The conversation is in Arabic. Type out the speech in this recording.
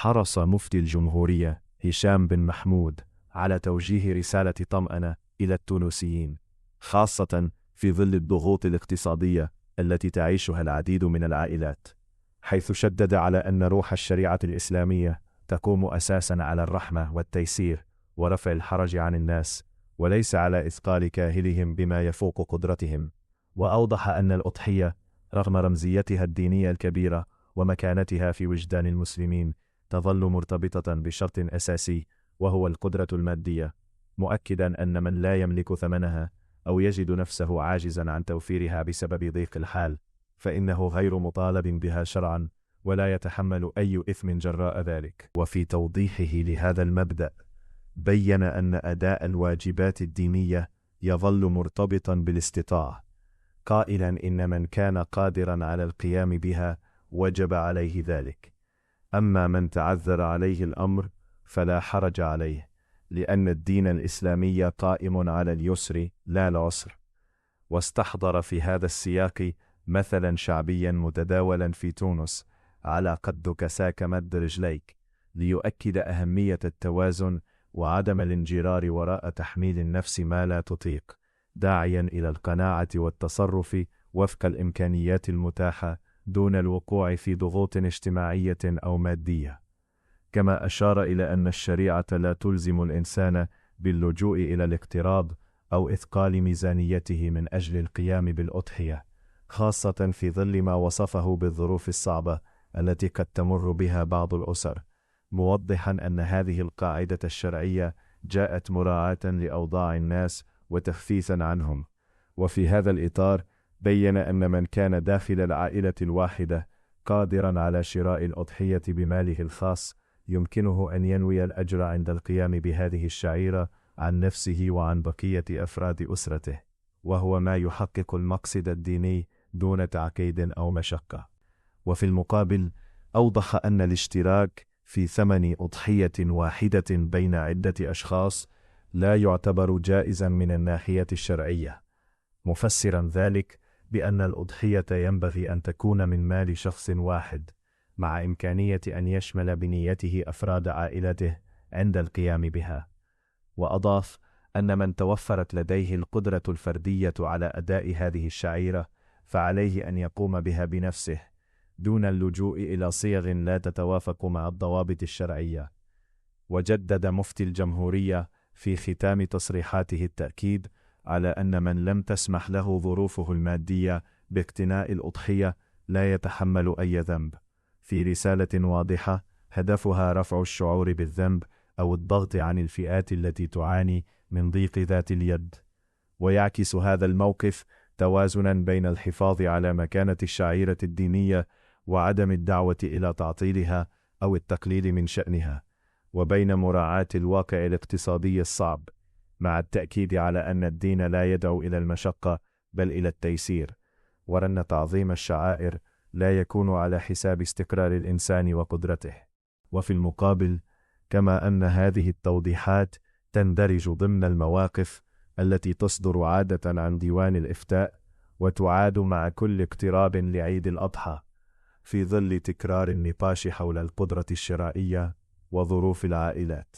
حرص مفتي الجمهورية هشام بن محمود على توجيه رسالة طمأنة إلى التونسيين، خاصة في ظل الضغوط الاقتصادية التي تعيشها العديد من العائلات، حيث شدد على أن روح الشريعة الإسلامية تقوم أساساً على الرحمة والتيسير ورفع الحرج عن الناس، وليس على إثقال كاهلهم بما يفوق قدرتهم. وأوضح أن الأضحية رغم رمزيتها الدينية الكبيرة ومكانتها في وجدان المسلمين تظل مرتبطة بشرط أساسي، وهو القدرة المادية، مؤكدا أن من لا يملك ثمنها أو يجد نفسه عاجزا عن توفيرها بسبب ضيق الحال فإنه غير مطالب بها شرعا، ولا يتحمل أي إثم جراء ذلك. وفي توضيحه لهذا المبدأ بين أن أداء الواجبات الدينية يظل مرتبطا بالاستطاعة، قائلا إن من كان قادرا على القيام بها وجب عليه ذلك، أما من تعذر عليه الأمر فلا حرج عليه، لأن الدين الإسلامي قائم على اليسر لا العسر. واستحضر في هذا السياق مثلا شعبيا متداولا في تونس على قد كساك مد رجليك، ليؤكد أهمية التوازن وعدم الانجرار وراء تحميل النفس ما لا تطيق، داعيا إلى القناعة والتصرف وفق الإمكانيات المتاحة دون الوقوع في ضغوط اجتماعية أو مادية. كما أشار إلى أن الشريعة لا تلزم الإنسان باللجوء إلى الاقتراض أو إثقال ميزانيته من أجل القيام بالأضحية، خاصة في ظل ما وصفه بالظروف الصعبة التي قد تمر بها بعض الأسر، موضحا أن هذه القاعدة الشرعية جاءت مراعاة لأوضاع الناس وتخفيفا عنهم. وفي هذا الإطار بين أن من كان داخل العائلة الواحدة قادرا على شراء الأضحية بماله الخاص يمكنه أن ينوي الأجر عند القيام بهذه الشعيرة عن نفسه وعن بقية أفراد أسرته، وهو ما يحقق المقصد الديني دون تعقيد أو مشقة. وفي المقابل أوضح أن الاشتراك في ثمن أضحية واحدة بين عدة أشخاص لا يعتبر جائزا من الناحية الشرعية، مفسرا ذلك بأن الأضحية ينبغي أن تكون من مال شخص واحد، مع إمكانية أن يشمل بنيته أفراد عائلته عند القيام بها. وأضاف أن من توفرت لديه القدرة الفردية على أداء هذه الشعيرة فعليه أن يقوم بها بنفسه دون اللجوء إلى صيغ لا تتوافق مع الضوابط الشرعية. وجدد مفتي الجمهورية في ختام تصريحاته التأكيد على أن من لم تسمح له ظروفه المادية باقتناء الأضحية لا يتحمل أي ذنب، في رسالة واضحة هدفها رفع الشعور بالذنب أو الضغط عن الفئات التي تعاني من ضيق ذات اليد. ويعكس هذا الموقف توازنا بين الحفاظ على مكانة الشعيرة الدينية وعدم الدعوة إلى تعطيلها أو التقليل من شأنها، وبين مراعاة الواقع الاقتصادي الصعب، مع التأكيد على أن الدين لا يدعو إلى المشقة بل إلى التيسير، وأن تعظيم الشعائر لا يكون على حساب استقرار الإنسان وقدرته. وفي المقابل كما أن هذه التوضيحات تندرج ضمن المواقف التي تصدر عادة عن ديوان الإفتاء وتعاد مع كل اقتراب لعيد الأضحى، في ظل تكرار النقاش حول القدرة الشرائية وظروف العائلات.